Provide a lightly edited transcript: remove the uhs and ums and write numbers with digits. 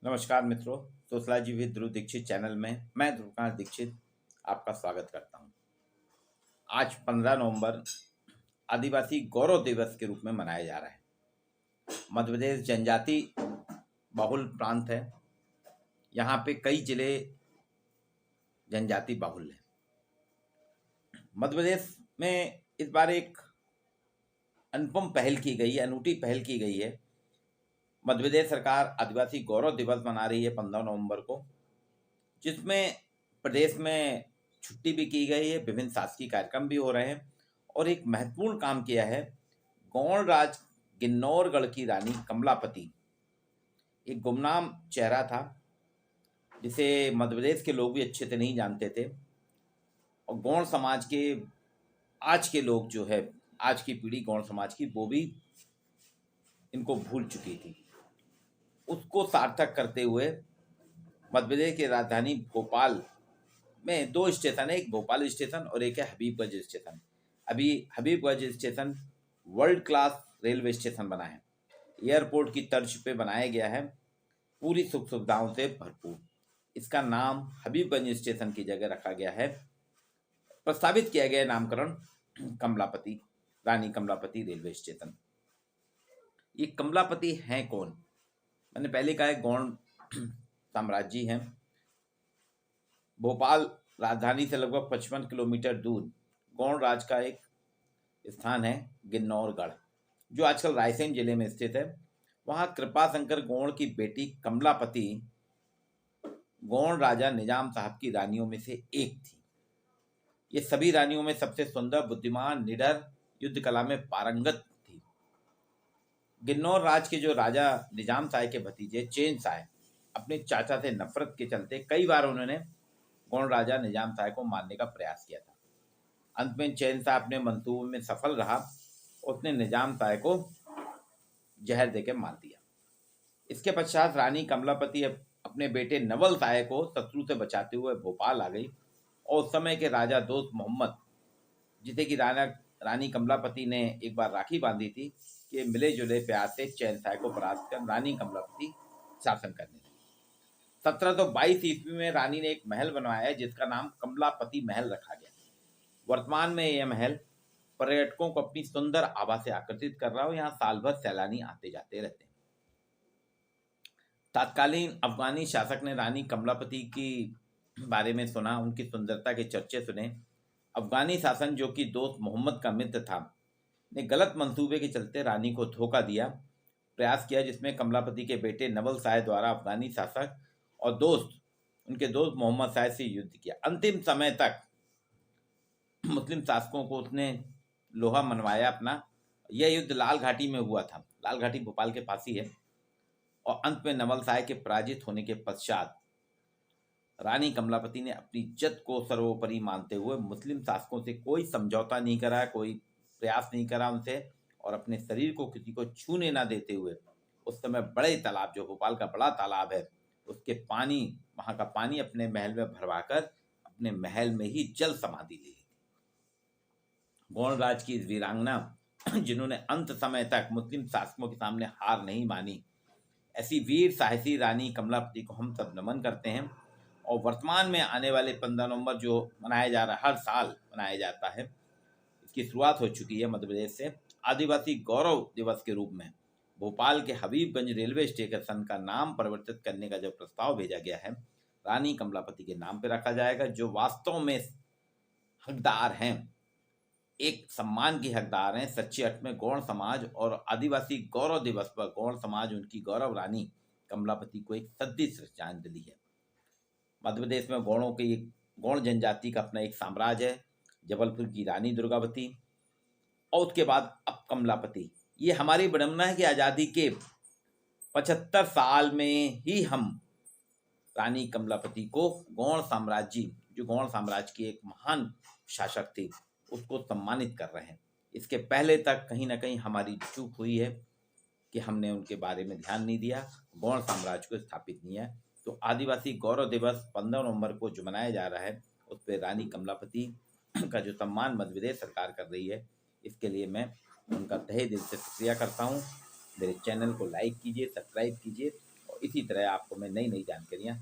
नमस्कार मित्रों। Sociology with Dhruv Dikshit channel में मैं ध्रुवकांत दीक्षित आपका स्वागत करता हूं। आज 15 नवंबर आदिवासी गौरव दिवस के रूप में मनाया जा रहा है। मध्य प्रदेश जनजाति बहुल प्रांत है। यहाँ पे कई जिले जनजाति बहुल है। मध्य प्रदेश में इस बार एक अनुपम पहल की गई है, अनूठी पहल की गई है। मध्य प्रदेश सरकार आदिवासी गौरव दिवस मना रही है 15 नवंबर को, जिसमें प्रदेश में छुट्टी भी की गई है, विभिन्न शासकीय कार्यक्रम भी हो रहे हैं और एक महत्वपूर्ण काम किया है। गौड़ राज गिन्नौरगढ़ की रानी कमलापति एक गुमनाम चेहरा था, जिसे मध्य प्रदेश के लोग भी अच्छे से नहीं जानते थे और गौड़ समाज के आज के लोग जो है, आज की पीढ़ी गौड़ समाज की, वो भी इनको भूल चुकी थी। उसको सार्थक करते हुए मध्य प्रदेश की राजधानी भोपाल में दो स्टेशन है, एक भोपाल स्टेशन और एक है हबीबगंज स्टेशन। अभी Habibganj station world class railway station बना है, एयरपोर्ट की तर्ज पे बनाया गया है, पूरी सुख सुविधाओं से भरपूर। इसका नाम हबीबगंज स्टेशन की जगह रखा गया है। प्रस्तावित किया गया नामकरण कमलापति, रानी कमलापति रेलवे स्टेशन। ये कमलापति हैं कौन? मैंने पहले कहा है, गौड़ साम्राज्य है। भोपाल राजधानी से लगभग 55 किलोमीटर दूर गौड़ राज का एक स्थान है गिन्नौरगढ़, जो आजकल रायसेन जिले में स्थित है। वहाँ कृपा शंकर गौड़ की बेटी कमलापति गौड़ राजा निजाम साहब की रानियों में से एक थी। ये सभी रानियों में सबसे सुंदर, बुद्धिमान, निडर, युद्ध कला में पारंगत थी। गिन्नौर राज के जो राजा निजाम शाह के भतीजे चेन शाह अपने चाचा से नफरत के चलते कई बार उन्होंने गौड़ राजा निजाम शाह को मारने का प्रयास किया था। अंत में चैन शाह अपने मंसूबे में सफल रहा। उसने निजाम शाह को जहर देकर मार दिया। इसके पश्चात रानी कमलापति अपने बेटे नवल शाह को शत्रु से बचाते हुए भोपाल आ गई और उस समय के राजा दोस्त मोहम्मद, जिसे कि रानी कमलापति ने एक बार राखी बांधी थी, कि मिले जुले प्यार से चैन शाह को परास्त कर रानी कमलापति शासन करने लगी। 1722 ईस्वी में रानी ने एक महल बनवाया है, जिसका नाम कमलापति महल रखा गया। वर्तमान में यह महल पर्यटकों को अपनी सुंदर आभा से आकर्षित कर रहा हो। यहाँ साल भर सैलानी आते जाते रहते हैं। तत्कालीन अफगानी शासक ने रानी कमलापति की बारे में सुना, उनकी सुंदरता के चर्चे सुने। अफगानी शासन, जो कि दोस्त मोहम्मद का मित्र था, ने गलत मंसूबे के चलते रानी को धोखा दिया, प्रयास किया, जिसमें कमलापति के बेटे नवल शाह द्वारा अफगानी शासक और उनके दोस्त मोहम्मद शाह से युद्ध किया। अंतिम समय तक मुस्लिम शासकों को उसने लोहा मनवाया अपना। यह युद्ध लाल घाटी में हुआ था। लाल घाटी भोपाल के पास ही है। और अंत में नवल शाह के पराजित होने के पश्चात रानी कमलापति ने अपनी इज्जत को सर्वोपरि मानते हुए मुस्लिम शासकों से कोई समझौता नहीं करा, कोई प्रयास नहीं करा उनसे, और अपने शरीर को किसी को छूने ना देते हुए उस समय बड़े तालाब, जो भोपाल का बड़ा तालाब है, उसके पानी, वहाँ का पानी अपने महल में भरवाकर अपने महल में ही जल समाधि ली। गौड़ राज की इस वीरांगना, जिन्होंने अंत समय तक मुस्लिम शासकों के सामने हार नहीं मानी, ऐसी वीर साहसी रानी कमलापति को हम सब नमन करते हैं। और वर्तमान में आने वाले 15 नवंबर जो मनाया जा रहा है, हर साल मनाया जाता है, इसकी शुरुआत हो चुकी है मध्य प्रदेश से। आदिवासी गौरव दिवस के रूप में भोपाल के हबीबगंज रेलवे स्टेशन का नाम परिवर्तित करने का जो प्रस्ताव भेजा गया है, रानी कमलापति के नाम पर रखा जाएगा, जो वास्तव में हकदार हैं, एक सम्मान की हकदार हैं सच्चे अर्थ में गौड़ समाज। और आदिवासी गौरव दिवस पर गौड़ समाज उनकी गौरव रानी कमलापति को एक सद्दी श्रद्धांजलि है। मध्य प्रदेश में गौड़ों की, गौड़ जनजाति का अपना एक साम्राज्य है, जबलपुर की रानी दुर्गावती, और उसके बाद अब कमलापति। ये हमारी विडंबना है कि आज़ादी के 75 साल में ही हम रानी कमलापति को गौड़ साम्राज्य, जो गौड़ साम्राज्य की एक महान शासक थी, उसको सम्मानित कर रहे हैं। इसके पहले तक कहीं ना कहीं हमारी चूक हुई है कि हमने उनके बारे में ध्यान नहीं दिया, गौड़ साम्राज्य को स्थापित नहीं है। तो आदिवासी गौरव दिवस 15 नवंबर को जो मनाया जा रहा है, उस पर रानी कमलापति का जो सम्मान मध्य प्रदेश सरकार कर रही है, इसके लिए मैं उनका तहे दिल से शुक्रिया करता हूँ। मेरे चैनल को लाइक कीजिए, सब्सक्राइब कीजिए और इसी तरह आपको मैं नई नई जानकारियाँ